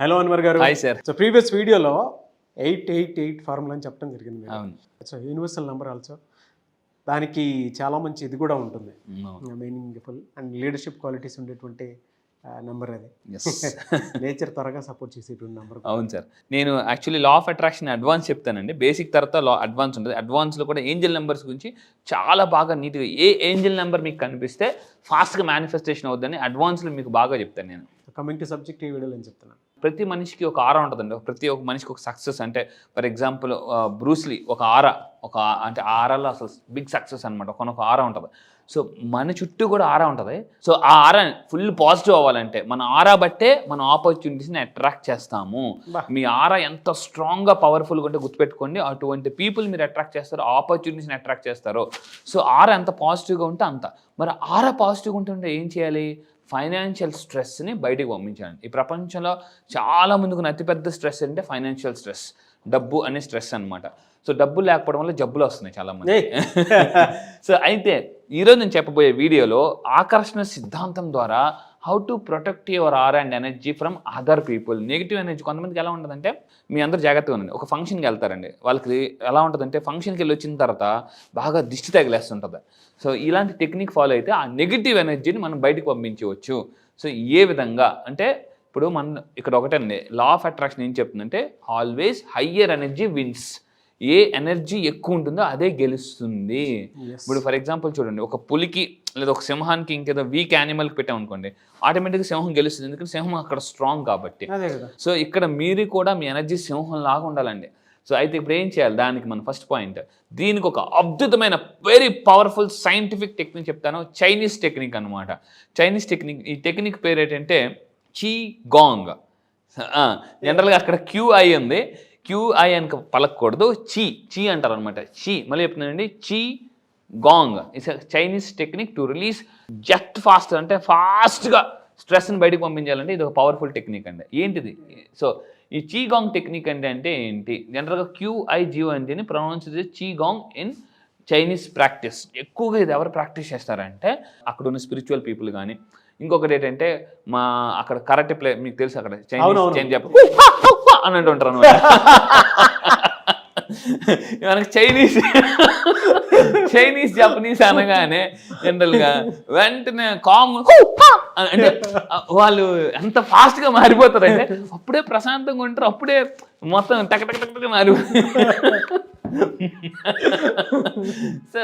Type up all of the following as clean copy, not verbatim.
Hello Anwar గారు. Hi sir. So previous వీడియోలో 888 formula అని చెప్పడం జరిగింది. అవును. సో యూనివర్సల్ నెంబర్ ఆల్సో దానికి చాలా మంచి ఇది కూడా ఉంటుంది, మీనింగ్ఫుల్ అండ్ లీడర్షిప్ క్వాలిటీస్ ఉండేటువంటి నెంబర్ అది. నేచర్ త్వరగా సపోర్ట్ చేసేటువంటి నెంబర్. అవును సార్. నేను actually law of attraction advance చెప్తానండి. బేసిక్ తర్వాత లా అడ్వాన్స్ ఉంటుంది. అడ్వాన్స్లో కూడా ఏంజల్ నెంబర్స్ గురించి చాలా బాగా నీట్గా ఏ ఏంజల్ నెంబర్ మీకు కనిపిస్తే ఫాస్ట్గా మేనిఫెస్టేషన్ అవుతుందని అడ్వాన్స్లో మీకు బాగా చెప్తాను నేను. కమింగ్ టు సబ్జెక్ట్ ఈ వీడియోలో నేను చెప్తున్నాను. ప్రతి మనిషికి ఒక ఆరా ఉంటుందండి. ప్రతి ఒక్క మనిషికి ఒక సక్సెస్ అంటే ఫర్ ఎగ్జాంపుల్ బ్రూస్లీ ఒక ఆరా, అంటే ఆరాలో అసలు బిగ్ సక్సెస్ అనమాట. ఒక ఆరా ఉంటుంది. సో మన చుట్టూ కూడా ఆరా ఉంటుంది. సో ఆ ఆరా ఫుల్ పాజిటివ్ అవ్వాలంటే మన ఆరా బట్టే మన ఆపర్చునిటీస్ని అట్రాక్ట్ చేస్తాము. మీ ఆరా ఎంత స్ట్రాంగ్గా పవర్ఫుల్గా ఉంటే గుర్తుపెట్టుకోండి, అటువంటి పీపుల్ మీరు అట్రాక్ట్ చేస్తారు, ఆపర్చునిటీస్ని అట్రాక్ట్ చేస్తారు. సో ఆరా ఎంత పాజిటివ్గా ఉంటే అంత. మరి ఆరా పాజిటివ్గా ఉంటుంటే ఏం చేయాలి? ఫైనాన్షియల్ స్ట్రెస్ని బయటికి పంపించాలి. ఈ ప్రపంచంలో చాలా ముందుకు అతిపెద్ద స్ట్రెస్ అంటే ఫైనాన్షియల్ స్ట్రెస్, డబ్బు అనే స్ట్రెస్ అనమాట. సో డబ్బు లేకపోవడం వల్ల జబ్బులు వస్తున్నాయి చాలామంది. సో అయితే ఈరోజు నేను చెప్పబోయే వీడియోలో ఆకర్షణ సిద్ధాంతం ద్వారా how to protect your aura and energy from other people. Negative energy కొంతమందికి ఎలా ఉంటుందంటే, మీ అందరూ జాగ్రత్తగా ఉండండి. ఒక ఫంక్షన్కి వెళ్తారండి, వాళ్ళకి ఎలా ఉంటుందంటే ఫంక్షన్కి వెళ్ళి వచ్చిన తర్వాత బాగా దిష్టి తగిలేస్తుంటుంది. సో ఇలాంటి టెక్నిక్ ఫాలో అయితే ఆ నెగిటివ్ ఎనర్జీని మనం బయటకు పంపించవచ్చు. సో ఏ విధంగా అంటే, ఇప్పుడు మన ఇక్కడ ఒకటండి లా ఆఫ్ అట్రాక్షన్ ఏం చెప్తుందంటే, ఆల్వేస్ హయ్యర్ ఎనర్జీ విన్స్. ఏ ఎనర్జీ ఎక్కువ ఉంటుందో అదే గెలుస్తుంది. ఇప్పుడు ఫర్ ఎగ్జాంపుల్ చూడండి, ఒక పులికి లేదా ఒక సింహానికి ఇంకేదో వీక్ యానిమల్కి పెట్టామనుకోండి, ఆటోమేటిక్గా సింహం గెలుస్తుంది. ఎందుకంటే సింహం అక్కడ స్ట్రాంగ్ కాబట్టి. సో ఇక్కడ మీరు కూడా మీ ఎనర్జీ సింహం లాగా ఉండాలండి. సో అయితే ఇప్పుడు ఏం చేయాలి? దానికి మన ఫస్ట్ పాయింట్, దీనికి ఒక అద్భుతమైన వెరీ పవర్ఫుల్ సైంటిఫిక్ టెక్నిక్ చెప్తాను. చైనీస్ టెక్నిక్ అనమాట. చైనీస్ టెక్నిక్, ఈ టెక్నిక్ పేరు ఏంటంటే చీ గాంగ్. జనరల్గా అక్కడ క్యూఐ ఉంది, క్యూఐ అని పలకూడదు, చీ అంటారు అనమాట. చీ మళ్ళీ చెప్తున్నానండి, qigong it's Chinese technique to release just fast, అంటే ఫాస్ట్గా స్ట్రెస్ని బయటకు పంపించాలంటే ఇది ఒక పవర్ఫుల్ టెక్నిక్ అండి. ఏంటిది? సో ఈ చీ గాంగ్ టెక్నిక్ అంటే ఏంటి? జనరల్గా క్యూఐజిఓ అంటే ప్రొనౌన్స్ చీ గాంగ్ ఇన్ చైనీస్ ప్రాక్టీస్. ఎక్కువగా ఇది ఎవరు ప్రాక్టీస్ చేస్తారంటే అక్కడ ఉన్న స్పిరిచువల్ పీపుల్ కానీ, ఇంకొకటి ఏంటంటే మా అక్కడ కరాటే ప్లే, మీకు తెలుసు అక్కడ చైనీస్ అని అంటుంటారు అనమాట. మనకి చైనీస్ జపనీస్ అనగానే జనరల్గా వెంటనే అంటే వాళ్ళు ఎంత ఫాస్ట్గా మారిపోతారంటే అప్పుడే ప్రశాంతంగా ఉంటారు, అప్పుడే మొత్తం టక్ మారిపోతారు. సో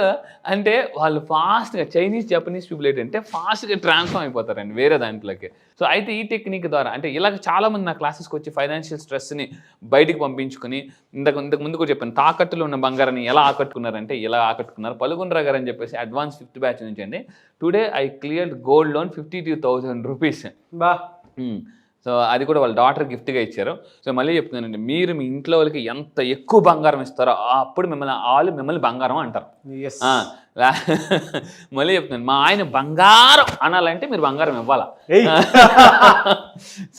అంటే వాళ్ళు ఫాస్ట్గా చైనీస్ జపనీస్ పీపుల్ ఏంటంటే ఫాస్ట్గా ట్రాన్స్ఫార్మ్ అయిపోతారండి వేరే దాంట్లోకి. సో అయితే ఈ టెక్నిక్ ద్వారా అంటే ఇలాగ చాలామంది నా క్లాసెస్కి వచ్చి ఫైనాన్షియల్ స్ట్రెస్ని బయటికి పంపించుకుని, ఇంతకు ముందు కూడా చెప్పాను, తాకట్టులో ఉన్న బంగారాన్ని ఎలా ఆకట్టుకున్నారంటే ఇలా ఆకట్టుకున్నారు. పలుగుండ్రా గారు అని చెప్పేసి అడ్వాన్స్ 5th బ్యాచ్ నుంచి అండి. Today I cleared gold loan 52,000 rupees. So అది కూడా వాళ్ళ డాటర్ గిఫ్ట్గా ఇచ్చారు. సో మళ్ళీ చెప్తున్నానండి, మీరు మీ ఇంట్లో వాళ్ళకి ఎంత ఎక్కువ బంగారం ఇస్తారో అప్పుడు మిమ్మల్ని బంగారం అంటారు. మళ్ళీ చెప్తున్నాను, మా ఆయన బంగారం అనాలంటే మీరు బంగారం ఇవ్వాలా.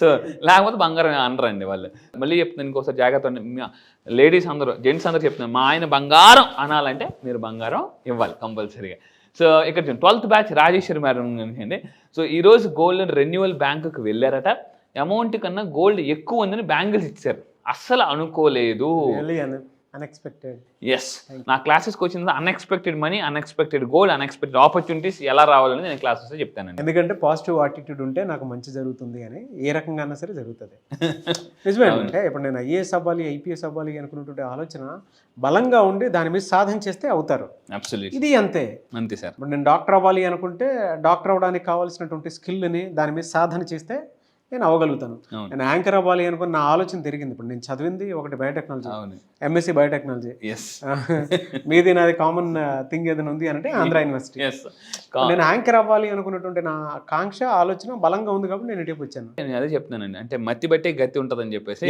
సో లేకపోతే బంగారం అనరండి వాళ్ళు. మళ్ళీ చెప్తున్నాను ఇంకోసారి జాగ్రత్త, లేడీస్ అందరూ జెంట్స్ అందరూ చెప్తున్నాను, మా ఆయన బంగారం అనాలంటే మీరు బంగారం ఇవ్వాలి కంపల్సరీగా. సో ఇక్కడ 12th బ్యాచ్ రాజేశ్వరి మేడం అండి. సో ఈరోజు గోల్డ్ రెన్యువల్ బ్యాంకుకి వెళ్ళారట. అమౌంట్ కన్నా గోల్డ్ ఎక్కువ ఉందని బ్యాంగిల్స్ ఇచ్చారు. అస్సలు అనుకోలేదు. అన్ఎక్స్పెక్టెడ్. ఎస్, నా క్లాసెస్కి వచ్చిన unexpected money, unexpected gold, unexpected opportunities ఎలా రావాలని నేను క్లాసెస్ చెప్తానండి. ఎందుకంటే పాజిటివ్ యాటిట్యూడ్ ఉంటే నాకు మంచి జరుగుతుంది అని ఏ రకంగా సరే జరుగుతుంది. నిజమే. అంటే ఇప్పుడు నేను ఐఏఎస్ అవ్వాలి, ఐపీఎస్ అవ్వాలి అనుకున్నటువంటి ఆలోచన బలంగా ఉండి దాని మీద సాధన చేస్తే అవుతారు. అబ్సల్యూట్లీ. ఇది అంతే సార్. ఇప్పుడు నేను డాక్టర్ అవ్వాలి అనుకుంటే డాక్టర్ అవ్వడానికి కావాల్సినటువంటి స్కిల్ని దాని మీద సాధన చేస్తే నేను అవ్వగలుగుతాను. నేను యాంకర్ అవ్వాలి అనుకుని నా ఆలోచన తిరిగింది. ఇప్పుడు నేను చదివింది ఒకటి బయోటెక్నాలజీ, ఎంఎస్సీ బయోటెక్నాలజీ. మీది నాది కామన్ థింగ్ ఏదైనా ఉంది అంటే ఆంధ్ర యూనివర్సిటీ. నేను యాంకర్ అవ్వాలి అనుకున్నటువంటి నా కాంక్ష ఆలోచన బలంగా ఉంది కాబట్టి నేను ఇటువైపు వచ్చాను. నేను అదే చెప్తున్నానండి, అంటే మత్తి బట్టే గతి ఉంటుందని చెప్పేసి.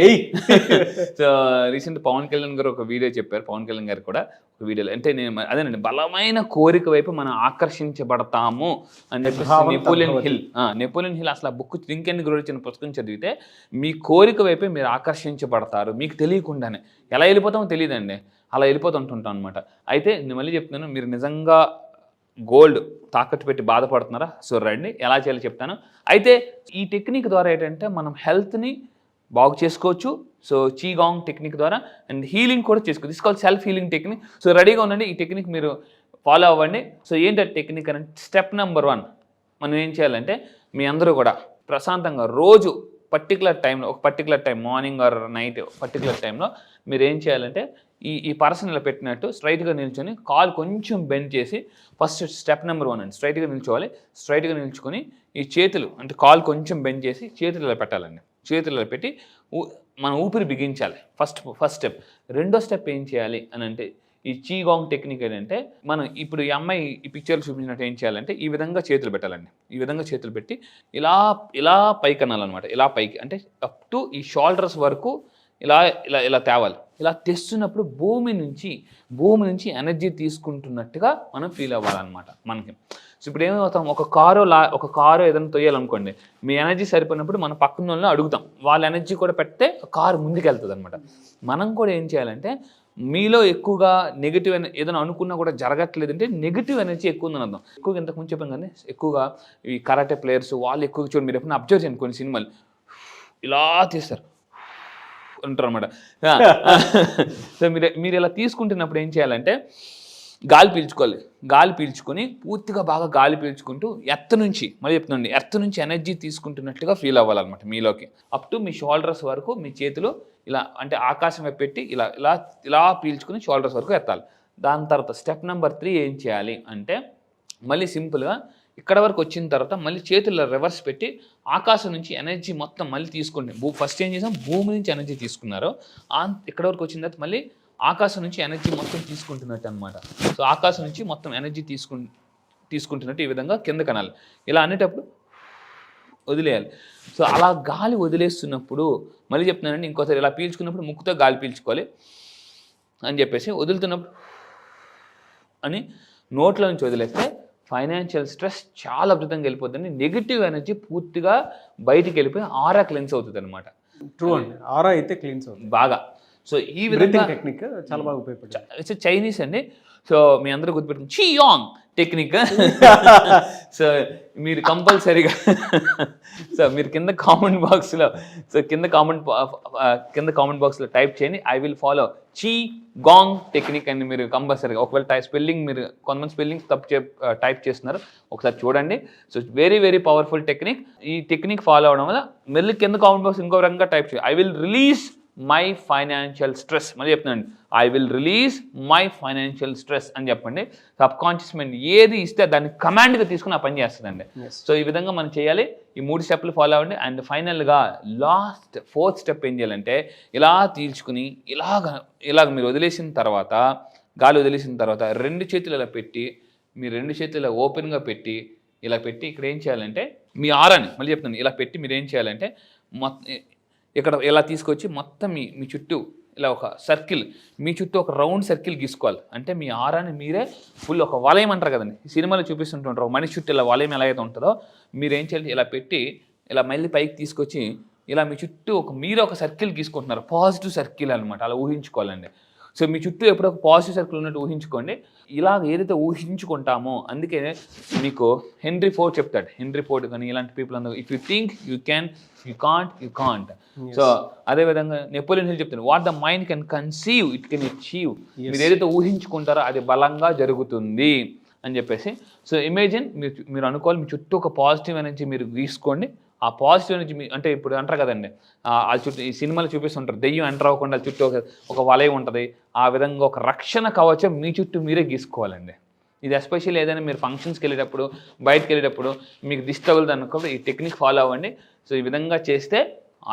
సో రీసెంట్ పవన్ కళ్యాణ్ గారు ఒక వీడియో చెప్పారు. పవన్ కళ్యాణ్ గారు కూడా ఒక వీడియోలో, అంటే నేను అదేనండి, బలమైన కోరిక వైపు మనం ఆకర్షించబడతాము అని చెప్పేసి నెపోలియన్ హిల్ అసలు ఆ బుక్ థింక్ అండ్ గ్రో చిన్న పుస్తకం చదివితే మీ కోరిక వైపే మీరు ఆకర్షించబడతారు. మీకు తెలియకుండానే ఎలా వెళ్ళిపోతామో తెలియదండి, అలా వెళ్ళిపోతుంటుంటాం అనమాట. అయితే నేను మళ్ళీ చెప్తున్నాను, మీరు నిజంగా గోల్డ్ తాకట్టు పెట్టి బాధపడుతున్నారా? సో రండి, ఎలా చేయాలో చెప్తాను. అయితే ఈ టెక్నిక్ ద్వారా ఏంటంటే మనం హెల్త్ని బాగు చేసుకోవచ్చు. సో చీగాంగ్ టెక్నిక్ ద్వారా అండ్ హీలింగ్ కూడా చేసుకోవచ్చు. This call self healing technique. So రెడీగా ఉండండి, ఈ టెక్నిక్ మీరు ఫాలో అవ్వండి. సో ఏంటంటే టెక్నిక్ అని స్టెప్ నెంబర్ 1 మనం ఏం చేయాలంటే మీ అందరూ కూడా ప్రశాంతంగా రోజు పర్టికులర్ టైంలో, ఒక particular time morning or night particular టైంలో మీరు ఏం చేయాలంటే ఈ పర్సన్ ఇలా పెట్టినట్టు స్ట్రైట్గా నిల్చొని కాలు కొంచెం బెండ్ చేసి, ఫస్ట్ స్టెప్ నెంబర్ 1 అండి, స్ట్రైట్గా నిల్చోవాలి. స్ట్రైట్గా నిల్చుకొని ఈ చేతులు అంటే కాలు కొంచెం బెండ్ చేసి చేతులు ఇలా పెట్టాలండి. చేతులు ఇలా పెట్టి మనం ఊపిరి బిగించాలి. First step. రెండో స్టెప్ ఏం చేయాలి అని అంటే ఈ చీగాంగ్ టెక్నిక్ ఏంటంటే మనం ఇప్పుడు ఈ అమ్మాయి ఈ పిక్చర్లు చూపించినట్టు ఏం చేయాలంటే ఈ విధంగా చేతులు పెట్టాలండి. ఈ విధంగా చేతులు పెట్టి ఇలా పైకి అనాలన్నమాట. ఇలా పైకి అంటే అప్ టు ఈ షోల్డర్స్ వరకు ఇలా తేవాలి. ఇలా తెస్తున్నప్పుడు భూమి నుంచి ఎనర్జీ తీసుకుంటున్నట్టుగా మనం ఫీల్ అవ్వాలన్నమాట మనకి. సో ఇప్పుడు ఏమవుతాం, ఒక కారు ఏదైనా తొయ్యాలనుకోండి, మీ ఎనర్జీ సరిపోయినప్పుడు మన పక్కన వాళ్ళని అడుగుతాం, వాళ్ళ ఎనర్జీ కూడా పెడితే కారు ముందుకు వెళ్తుంది అనమాట. మనం కూడా ఏం చేయాలంటే మీలో ఎక్కువగా నెగిటివ్ ఏదైనా అనుకున్నా కూడా జరగట్లేదు అంటే నెగిటివ్ ఎనర్జీ ఎక్కువ ఉందని అర్థం. ఎక్కువగా ఇంతకుముందు చెప్పాం కానీ ఎక్కువగా ఈ కరాటే ప్లేయర్స్ వాళ్ళు ఎక్కువగా చూడండి, మీరు ఎప్పుడైనా అబ్జర్వ్ చేయండి, కొన్ని సినిమాలు ఇలా తీస్తారు అంటారు అనమాట. సో మీరు ఇలా తీసుకుంటున్నప్పుడు ఏం చేయాలంటే గాలి పీల్చుకోవాలి. గాలి పీల్చుకొని పూర్తిగా బాగా గాలి పీల్చుకుంటూ ఎర్త్ నుంచి ఎనర్జీ తీసుకుంటున్నట్టుగా ఫీల్ అవ్వాలన్నమాట మీలోకి. అప్ టు మీ షోల్డర్స్ వరకు మీ చేతులు ఇలా అంటే ఆకాశం వైపు పెట్టి ఇలా పీల్చుకుని షోల్డర్స్ వరకు ఎత్తాలి. దాని తర్వాత స్టెప్ నెంబర్ 3 ఏం చేయాలి అంటే మళ్ళీ సింపుల్గా ఇక్కడ వరకు వచ్చిన తర్వాత మళ్ళీ చేతుల్లో రివర్స్ పెట్టి ఆకాశం నుంచి ఎనర్జీ మొత్తం మళ్ళీ తీసుకుంటే ఫస్ట్ ఏం చేసాం, భూమి నుంచి ఎనర్జీ తీసుకున్నారు. ఇక్కడ వరకు వచ్చిన తర్వాత మళ్ళీ ఆకాశం నుంచి ఎనర్జీ మొత్తం తీసుకుంటున్నట్టు అనమాట. సో ఆకాశం నుంచి మొత్తం ఎనర్జీ తీసుకుంటున్నట్టు ఈ విధంగా కింద కనాలి. ఇలా అనేటప్పుడు వదిలేయాలి. సో అలా గాలి వదిలేస్తున్నప్పుడు మళ్ళీ చెప్తున్నానండి, ఇంకోసారి ఇలా పీల్చుకున్నప్పుడు ముక్కుతో గాలి పీల్చుకోవాలి అని చెప్పేసి, వదులుతున్నప్పుడు అని నోట్ల నుంచి వదిలేస్తే ఫైనాన్షియల్ స్ట్రెస్ చాలా అద్భుతంగా వెళ్ళిపోతుంది. నెగిటివ్ ఎనర్జీ పూర్తిగా బయటికి వెళ్ళిపోయి ఆరా క్లెన్స్ అవుతుంది అనమాట. ట్రూ అండి, ఆరా అయితే క్లీన్స్ అవుతుంది బాగా. సో ఈ విధంగా టెక్నిక్ చాలా బాగా ఉపయోగపడుతుంది. చైనీస్ అండి. సో మీ అందరూ గుర్తుపెట్టుకుని చీయాంగ్ టెక్నిక్. సో మీరు కంపల్సరీగా మీరు కింద కామెంట్ బాక్స్లో టైప్ చేయండి, ఐ విల్ ఫాలో చీ గాంగ్ టెక్నిక్ అని. మీరు కంపల్సరీగా ఒకవేళ స్పెల్లింగ్ మీరు కొంతమంది స్పెల్లింగ్స్ తప్పు టైప్ చేస్తున్నారు, ఒకసారి చూడండి. So very very powerful technique. ఈ టెక్నిక్ ఫాలో అవడం వల్ల మళ్ళీ కింద కామెంట్ బాక్స్ ఇంకో రకంగా టైప్ చేయండి, I will release my financial stress. మళ్ళీ చెప్తున్నాండి, I will release my financial stress అని చెప్పండి. సబ్ కాన్షియస్ మైండ్ ఏది ఇస్తే దాన్ని కమాండ్గా తీసుకుని ఆ పని చేస్తుందండి. సో ఈ విధంగా మనం చేయాలి. ఈ 3 స్టెప్లు ఫాలో అవ్వండి. అండ్ ఫైనల్గా లాస్ట్ 4th స్టెప్ ఏం చేయాలంటే ఇలా తీల్చుకుని ఇలాగ మీరు వదిలేసిన తర్వాత, గాలి వదిలేసిన తర్వాత 2 చేతులు ఇలా పెట్టి, మీ 2 చేతులు ఇలా ఓపెన్గా పెట్టి ఇలా పెట్టి ఇక్కడ ఏం చేయాలంటే మీ ఆరాని మళ్ళీ చెప్తాను ఇలా పెట్టి మీరు ఏం చేయాలంటే ఇక్కడ ఇలా తీసుకొచ్చి మొత్తం మీ చుట్టూ ఇలా ఒక సర్కిల్, మీ చుట్టూ ఒక రౌండ్ సర్కిల్ గీసుకోవాలి. అంటే మీ ఆరాని మీరే ఫుల్ ఒక వలయం అంటారు కదండి, ఈ సినిమాలో చూపిస్తుంటుంటారు, మనిషి చుట్టూ ఇలా వలయం ఎలా అయితే ఉంటుందో మీరు ఏం చేయాలి, ఇలా పెట్టి ఇలా మళ్ళీ పైకి తీసుకొచ్చి ఇలా మీ చుట్టూ మీరే ఒక సర్కిల్ గీసుకుంటున్నారు, పాజిటివ్ సర్కిల్ అనమాట. అలా ఊహించుకోవాలండి. సో మీ చుట్టూ ఎప్పుడో ఒక పాజిటివ్ సర్కిల్ ఉన్నట్టు ఊహించుకోండి. ఇలా ఏదైతే ఊహించుకుంటామో అందుకే మీకు హెన్రీ ఫోర్డ్ చెప్తాడు. హెన్రీ ఫోర్డ్ కానీ ఇలాంటి పీపుల్ అందరూ if you think you can, you can't. So అదేవిధంగా నెపోలియన్ హిల్ చెప్తాను, what the mind can conceive it can achieve. మీరు ఏదైతే ఊహించుకుంటారో అది బలంగా జరుగుతుంది అని చెప్పేసి. సో ఇమేజిన్ మీరు అనుకోవాలి, మీ చుట్టూ ఒక పాజిటివ్ ఎనర్జీ మీరు గీసుకోండి. ఆ పాజిటివ్ ఎనర్జీ అంటే ఇప్పుడు అంటారు కదండి, ఆ చుట్టూ ఈ సినిమాలు చూపిస్తుంటారు, దెయ్యం ఎంటర్ అవ్వకుండా చుట్టూ ఒక వలయం ఉంటుంది. ఆ విధంగా ఒక రక్షణ కవచం మీ చుట్టూ మీరే గీసుకోవాలండి. ఇది ఎస్పెషల్లీ ఏదైనా మీరు ఫంక్షన్స్కి వెళ్ళేటప్పుడు, బయటకు వెళ్ళేటప్పుడు మీకు దిష్టి తగులుతుంది అనుకోండి, ఈ టెక్నిక్ ఫాలో అవ్వండి. సో ఈ విధంగా చేస్తే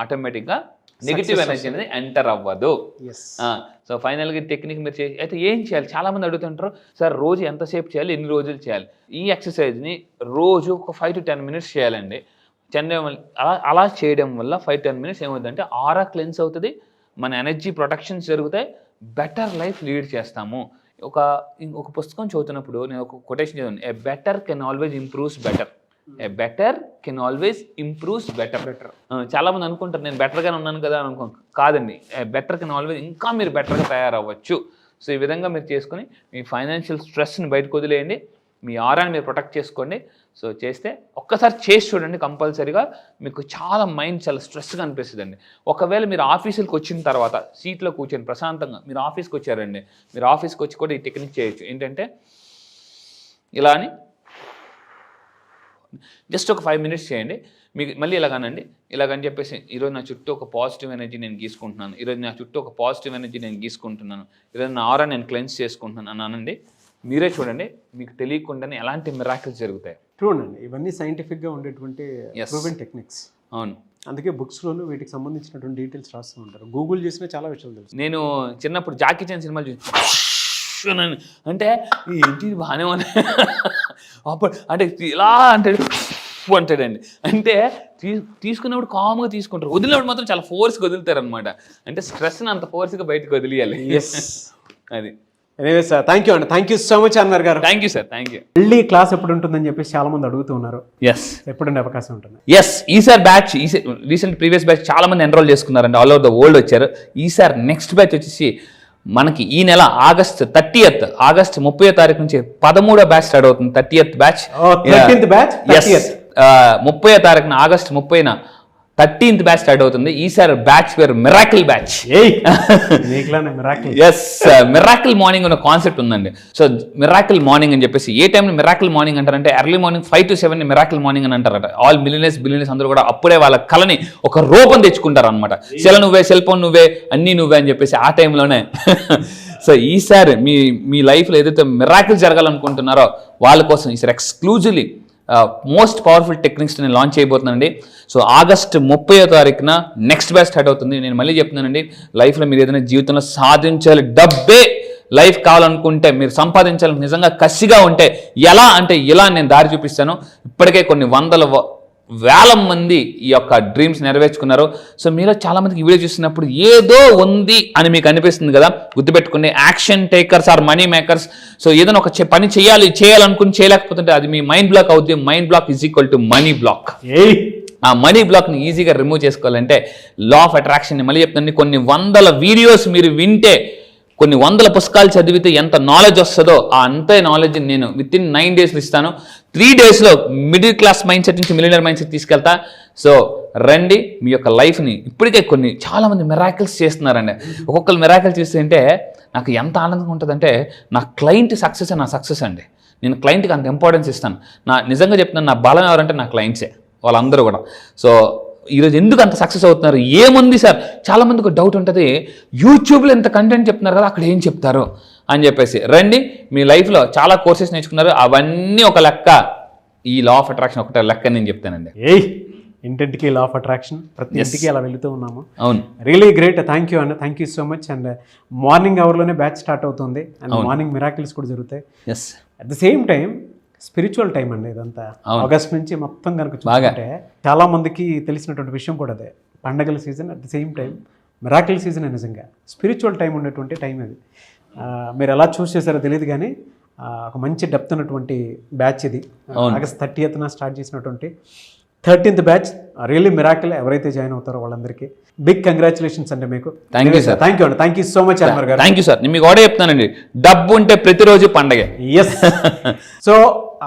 ఆటోమేటిక్గా నెగిటివ్ ఎనర్జీ అనేది ఎంటర్ అవ్వదు. సో ఫైనల్గా టెక్నిక్ మీరు అయితే ఏం చేయాలి, చాలామంది అడుగుతుంటారు, సార్ రోజు ఎంతసేపు చేయాలి, ఎన్ని రోజులు చేయాలి? ఈ ఎక్సర్సైజ్ని రోజు ఒక 5 to 10 minutes చేయాలండి. అలా చేయడం వల్ల 5-10 minutes ఏమవుతుందంటే ఆరా క్లెన్స్ అవుతుంది, మన ఎనర్జీ ప్రొటెక్షన్స్ జరుగుతాయి, బెటర్ లైఫ్ లీడ్ చేస్తాము. ఒక పుస్తకం చదువుతున్నప్పుడు నేను ఒక కొటేషన్ చదివాను, ఏ better can always improves better. A better can always improves better. చాలామంది అనుకుంటారు నేను బెటర్గానే ఉన్నాను కదా అని కాదండి, ఏ బెటర్ కెన్ ఆల్వేస్ ఇంకా మీరు బెటర్గా తయారవ్వచ్చు. సో ఈ విధంగా మీరు చేసుకొని మీ ఫైనాన్షియల్ స్ట్రెస్ని బయటకు వదిలేయండి. మీ ఆరాని మీరు ప్రొటెక్ట్ చేసుకోండి. సో చేస్తే ఒక్కసారి చేసి చూడండి, కంపల్సరీగా మీకు చాలా మైండ్ చాలా స్ట్రెస్గా అనిపిస్తుందండి. ఒకవేళ మీరు ఆఫీసులకు వచ్చిన తర్వాత సీట్లో కూర్చొని ప్రశాంతంగా మీరు ఆఫీస్కి వచ్చారండి, మీరు ఆఫీస్కి వచ్చి కూడా ఈ టెక్నిక్ చేయొచ్చు. ఏంటంటే ఇలా అని జస్ట్ ఒక 5 minutes చేయండి. మీకు మళ్ళీ ఇలాగనండి, ఇలాగని చెప్పేసి ఈరోజు నా చుట్టూ ఒక పాజిటివ్ ఎనర్జీ నేను గీసుకుంటున్నాను, ఈరోజు నా చుట్టూ ఒక పాజిటివ్ ఎనర్జీ నేను గీసుకుంటున్నాను, ఈరోజు నా ఆరా నేను క్లెన్స్ చేసుకుంటున్నాను అని అనండి. మీరే చూడండి, మీకు తెలియకుండానే ఎలాంటి మిరాకిల్స్ జరుగుతాయి. చూడండి, ఇవన్నీ సైంటిఫిక్గా ఉండేటువంటి ప్రూవెన్ టెక్నిక్స్. అవును, అందుకే బుక్స్లోనూ వీటికి సంబంధించినటువంటి డీటెయిల్స్ రాస్తూ ఉంటారు. గూగుల్ చేసిన చాలా విషయాలు తెలుసు. నేను చిన్నప్పుడు జాకీ చాన్ సినిమాలు చూసి అంటే ఏంటి బాగానే ఉన్నాయి అప్పుడు అంటే ఇలా అంటాడు అంటాడండి. అంటే తీసుకున్నప్పుడు కామ్గా తీసుకుంటారు, వదిలినప్పుడు మాత్రం చాలా ఫోర్స్గా వదులుతారు అనమాట. అంటే స్ట్రెస్ని అంత ఫోర్స్గా బయటకు వదిలియాలి. అది ఎనీవే సార్, థ్యాంక్ యూ అండి. Thank you so much Anwar గారు. Thank you sir, thank you. మళ్ళీ క్లాస్ ఎప్పుడు ఉంటుందని చెప్పేసి చాలా మంది అడుగుతూ ఉన్నారు. ఎస్, ఎప్పుడుండే అవకాశం ఉంటుంది? ఈసారి బ్యాచ్ రీసెంట్ ప్రీవియస్ బ్యాచ్ చాలా మంది ఎన్రోల్ చేసుకున్నారండి, ఆల్ ఓవర్ ద వరల్డ్ వచ్చారు. ఈసారి నెక్స్ట్ బ్యాచ్ వచ్చేసి మనకి ఈ నెల ఆగస్ట్ 30వ తారీఖు నుంచి 13వ బ్యాచ్ స్టార్ట్ అవుతుంది. 30th batch, 30th batch. 30వ తారీఖున ఆగస్ట్ 30న 13th బ్యాచ్ స్టార్ట్ అవుతుంది. ఈసారి బ్యాచ్ పేరు miracle batch. Yes, miracle morning అనే కాన్సెప్ట్ ఉందండి. సో మిరాకిల్ మార్నింగ్ అని చెప్పేసి ఏ టైంలో మిరాకిల్ మార్నింగ్ అంటారంటే early morning 5 to 7 miracle morning అని అంటారట. ఆల్ బిలియనర్స్ అందరూ కూడా అప్పుడే వాళ్ళ కళని ఒక రూపం తెచ్చుకుంటారు అనమాట. నువ్వే, సెల్ ఫోన్ నువ్వే, అన్నీ నువ్వే అని చెప్పేసి ఆ టైంలోనే. సో ఈసారి మీ లైఫ్లో ఏదైతే మిరాకిల్ జరగాలనుకుంటున్నారో వాళ్ళ కోసం ఈసారి ఎక్స్క్లూజివ్లీ మోస్ట్ పవర్ఫుల్ టెక్నిక్స్ నేను లాంచ్ చేయబోతున్నానండి. సో ఆగస్ట్ 30వ తారీఖున నెక్స్ట్ బ్యాచ్ స్టార్ట్ అవుతుంది. నేను మళ్ళీ చెప్తున్నానండి, లైఫ్లో మీరు ఏదైనా జీవితంలో సాధించాలి, డబ్బే లైఫ్ కావాలనుకుంటే, మీరు సంపాదించాలని నిజంగా కసిగా ఉంటే ఎలా అంటే ఇలా నేను దారి చూపిస్తాను. ఇప్పటికే కొన్ని వేల మంది ఈ యొక్క డ్రీమ్స్ నెరవేర్చుకున్నారు. సో మీలో చాలా మందికి ఈ వీడియో చూస్తున్నప్పుడు ఏదో ఉంది అని మీకు అనిపిస్తుంది కదా, గుర్తుపెట్టుకోండి, action takers are money makers. So ఏదైనా ఒక పని చేయాలనుకుని చేయలేకపోతుంటే అది మీ మైండ్ బ్లాక్ అవుతుంది. Mind block is equal to money block. ఆ మనీ బ్లాక్ని ఈజీగా రిమూవ్ చేసుకోవాలంటే లా ఆఫ్ అట్రాక్షన్ మళ్ళీ చెప్తాను, కొన్ని 100 వీడియోస్ మీరు వింటే, కొన్ని 100 పుస్తకాలు చదివితే ఎంత నాలెడ్జ్ వస్తుందో అంతే నాలెడ్జ్ నేను విత్-ఇన్ 9 days ఇస్తాను. 3 daysలో మిడిల్ క్లాస్ మైండ్ సెట్ నుంచి మిలియనర్ మైండ్ సెట్ తీసుకెళ్తా. సో రండి, మీ యొక్క లైఫ్ని ఇప్పటికే చాలామంది మిరాకిల్స్ చేస్తున్నారండి. ఒక్కొక్కరు మిరాకిల్ చేస్తుంటే నాకు ఎంత ఆనందంగా ఉంటుందంటే, నా క్లయింట్ సక్సెస్ నా సక్సెస్ అండి. నేను క్లయింట్కి అంత ఇంపార్టెన్స్ ఇస్తాను. నిజంగా చెప్తున్నాను, నా బలం ఎవరంటే నా క్లయింట్సే, వాళ్ళందరూ కూడా. సో ఈరోజు ఎందుకు అంత సక్సెస్ అవుతున్నారు? ఏముంది సార్, చాలామందికి డౌట్ ఉంటుంది, యూట్యూబ్లో ఎంత కంటెంట్ చెప్తున్నారు కదా, అక్కడ ఏం చెప్తారు అని చెప్పేసి. రండి, మీ లైఫ్లో చాలా కోర్సెస్ నేర్చుకున్నారు, అవన్నీ ఒక లెక్క. ఈ లా ఆఫ్ అట్రాక్షన్ ఒకటే లెక్క నేను చెప్తానండి. ఇంటింటికి లా ఆఫ్ అట్రాక్షన్, ప్రతి ఇంటికి అలా వెళుతూ ఉన్నాము. అవును, రియలీ గ్రేట్. థ్యాంక్ యూ అన్న, thank you so much. And morning అవర్లోనే బ్యాచ్ స్టార్ట్ అవుతుంది, అండ్ మార్నింగ్ మిరాకిల్స్ కూడా జరుగుతాయి. Yes, at the same time spiritual time అండి ఇదంతా. ఆగస్ట్ నుంచి మొత్తం కనుక చూసుకుంటే చాలా మందికి తెలిసినటువంటి విషయం కూడా అదే. పండగల season, at the same time miracle season. నిజంగా స్పిరిచువల్ టైం ఉన్నటువంటి టైం అది. మీరు ఎలా చూస్ చేశారో తెలియదు కానీ ఒక మంచి డెప్త్ ఉన్నటువంటి బ్యాచ్ ఇది. ఆగస్ట్ 30th స్టార్ట్ చేసినటువంటి 13th బ్యాచ్. Really miracle. ఎవరైతే జాయిన్ అవుతారో వాళ్ళందరికీ బిగ్ కంగ్రాచులేషన్స్ అండి మీకు. Thank you sir. Thank you అండి, thank you so much Anwar గారు. Thank you sir. నేను మీకు కూడా చెప్తానండి, డబ్బు ఉంటే ప్రతిరోజు పండగే. ఎస్. సో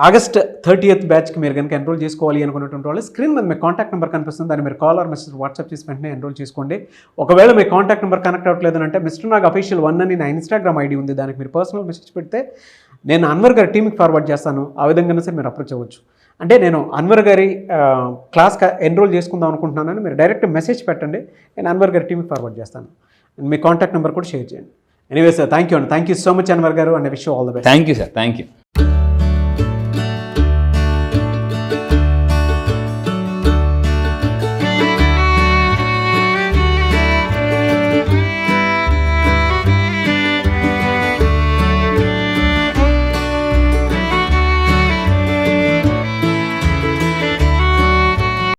ఆగస్ట్ 30th బ్యాచ్కి మీరు కనుక ఎన్రోల్ చేసుకోవాలి అనుకున్నటువంటి వాళ్ళు స్క్రీన్ మీద మీ కాంటాక్ట్ నెంబర్ కనిపిస్తుంది, దాన్ని మీరు కాల్ ఆర్ మెసేజ్ వాట్సాప్ చేసి వెంటనే ఎన్రోల్ చేసుకోండి. ఒకవేళ మీ కాంటాక్ట్ నెంబర్ కనెక్ట్ అవ్వట్లేదు అంటే మిస్టర్ నాగ్ అఫీషియల్ 1 అని నా ఇన్స్టాగ్రామ్ ఐడి ఉంది, దానికి మీరు పర్సనల్ మెసేజ్ పెడితే నేను అన్వర్ గారి టీమ్కి ఫార్వర్డ్ చేస్తాను. ఆ విధంగా సరే మీరు అప్రోచ్ అవ్వచ్చు. అంటే నేను అన్వర్ గారి క్లాస్ ఎన్రోల్ చేసుకుందాం అనుకుంటున్నానని మీరు డైరెక్ట్ మెసేజ్ పెట్టండి, నేను అన్వర్ గారి టీమ్కి ఫార్వర్డ్ చేస్తాను. మీ కాంటాక్ట్ నెంబర్ కూడా షేర్ చేయండి. ఎనీవే సార్, థ్యాంక్ యూ అండి, thank you so much Anwar గారు, and wish you all the best. Thank you sir, thank you.